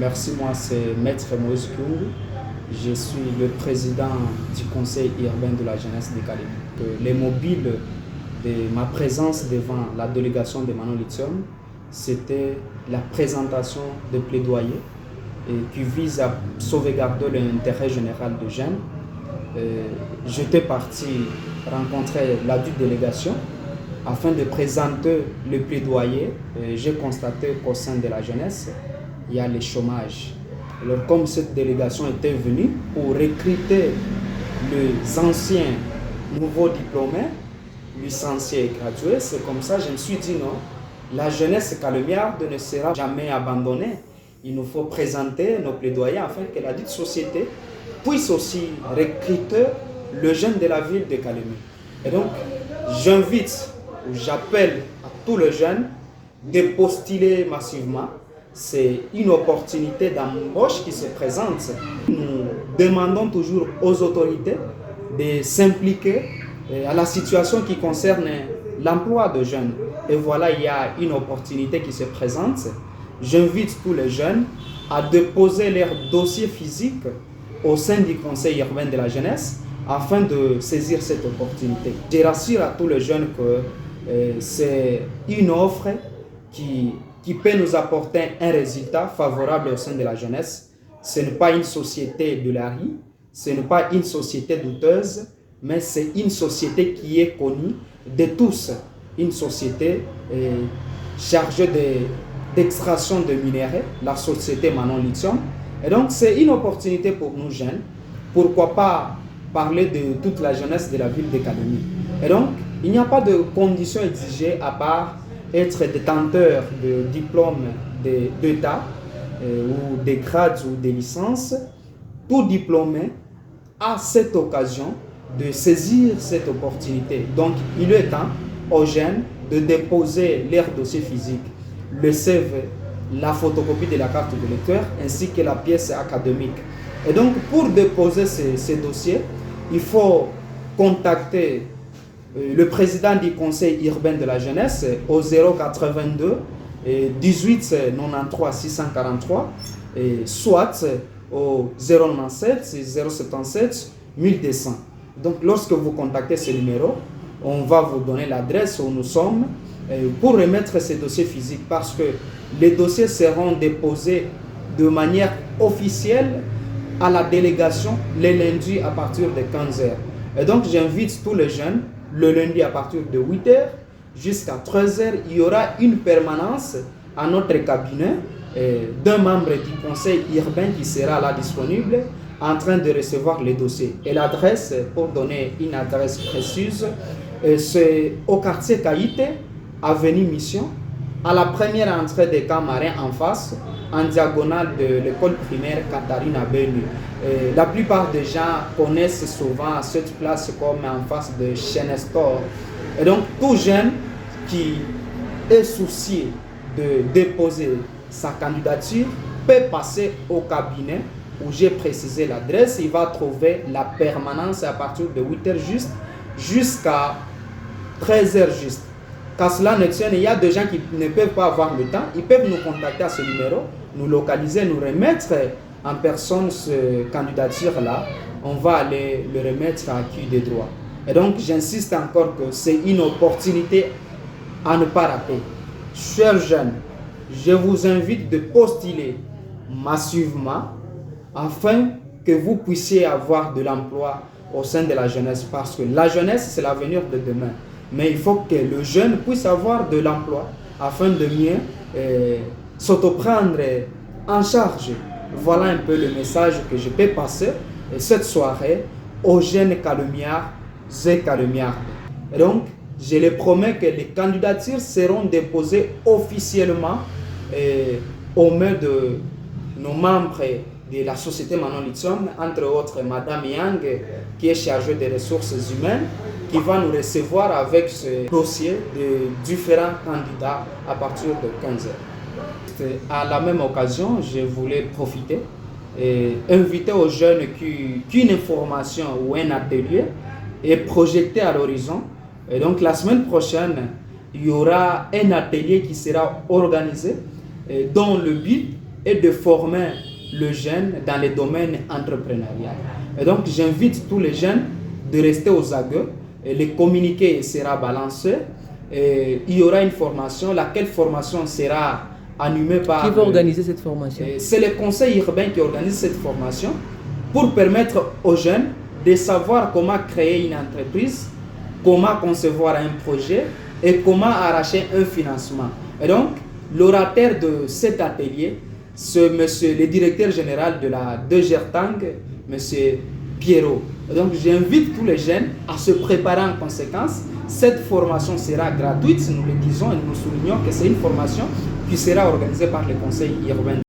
Merci, moi c'est Maître Moïse Koungou. Je suis le président du conseil urbain de la jeunesse de Calémie. Les mobiles de ma présence devant la délégation de Manon Lithium, c'était la présentation de plaidoyer qui vise à sauvegarder l'intérêt général des jeunes. J'étais parti rencontrer la dite délégation afin de présenter le plaidoyer. J'ai constaté qu'au sein de la jeunesse, il y a le chômage. Alors, comme cette délégation était venue pour recruter les anciens nouveaux diplômés, licenciés et gradués, c'est comme ça que je me suis dit non, la jeunesse calémiarde ne sera jamais abandonnée. Il nous faut présenter nos plaidoyers afin que la dite société puisse aussi recruter le jeune de la ville de Calémie. Et donc, j'invite, j'appelle à tous les jeunes de postuler massivement. C'est une opportunité d'embauche qui se présente. Nous demandons toujours aux autorités de s'impliquer à la situation qui concerne l'emploi de jeunes. Et voilà, il y a une opportunité qui se présente. J'invite tous les jeunes à déposer leur dossier physique au sein du conseil urbain de la jeunesse afin de saisir cette opportunité. Je rassure à tous les jeunes que c'est une offre qui peut nous apporter un résultat favorable au sein de la jeunesse. Ce n'est pas une société de la rue, ce n'est pas une société douteuse, mais c'est une société qui est connue de tous. Une société chargée d'extraction de minerais, la société Manon Lithium. Et donc, c'est une opportunité pour nous jeunes. Pourquoi pas parler de toute la jeunesse de la ville de Calémie. Et donc, il n'y a pas de conditions exigées à part être détenteur de diplômes d'État ou des grades ou des licences. Tout diplômé a cette occasion de saisir cette opportunité. Donc, il est temps aux jeunes de déposer leur dossier physique, le CV, la photocopie de la carte de lecteur ainsi que la pièce académique. Et donc, pour déposer ces dossiers, il faut contacter le président du conseil urbain de la jeunesse au 082 18 93 643 soit au 097 077 1200. Donc lorsque vous contactez ce numéro, on va vous donner l'adresse où nous sommes pour remettre ces dossiers physiques parce que les dossiers seront déposés de manière officielle à la délégation les lundis à partir de 15h. Et donc j'invite tous les jeunes le lundi à partir de 8h jusqu'à 13h, il y aura une permanence à notre cabinet d'un membre du conseil urbain qui sera là disponible en train de recevoir les dossiers. Et l'adresse, pour donner une adresse précise, c'est au quartier Caïté, avenue Mission, à la première entrée des camps marins en face, en diagonale de l'école primaire Katharina Benu. La plupart des gens connaissent souvent cette place comme en face de Chenestor. Et donc, tout jeune qui est soucié de déposer sa candidature peut passer au cabinet où j'ai précisé l'adresse. Il va trouver la permanence à partir de 8h juste jusqu'à 13h juste. Quand cela ne tient, il y a des gens qui ne peuvent pas avoir le temps. Ils peuvent nous contacter à ce numéro, nous localiser, nous remettre en personne cette candidature-là. On va aller le remettre à acquis des droits. Et donc, j'insiste encore que c'est une opportunité à ne pas rater. Chers jeunes, je vous invite de postuler massivement afin que vous puissiez avoir de l'emploi au sein de la jeunesse. Parce que la jeunesse, c'est l'avenir de demain. Mais il faut que le jeune puisse avoir de l'emploi afin de mieux s'autoprendre en charge. Voilà un peu le message que je peux passer cette soirée aux jeunes calémiards et calémiardes. Et donc, je les promets que les candidatures seront déposées officiellement aux mains de nos membres de la société Manon Lithium, entre autres Madame Yang, qui est chargée des ressources humaines, qui va nous recevoir avec ce dossier de différents candidats à partir de 15h. À la même occasion, je voulais profiter et inviter aux jeunes qu'une information ou un atelier est projeté à l'horizon. Et donc la semaine prochaine, il y aura un atelier qui sera organisé dont le but et de former le jeune dans les domaines entrepreneuriaux. Et donc, j'invite tous les jeunes de rester aux aguets. Et le communiqué sera balancé. Et il y aura une formation. Laquelle formation sera animée par... Qui va organiser cette formation? C'est le conseil urbain qui organise cette formation pour permettre aux jeunes de savoir comment créer une entreprise, comment concevoir un projet et comment arracher un financement. Et donc, l'orateur de cet atelier, c'est le directeur général de la DGERTANG, M. Pierrot. Et donc, j'invite tous les jeunes à se préparer en conséquence. Cette formation sera gratuite, nous le disons et nous soulignons que c'est une formation qui sera organisée par le conseil urbain.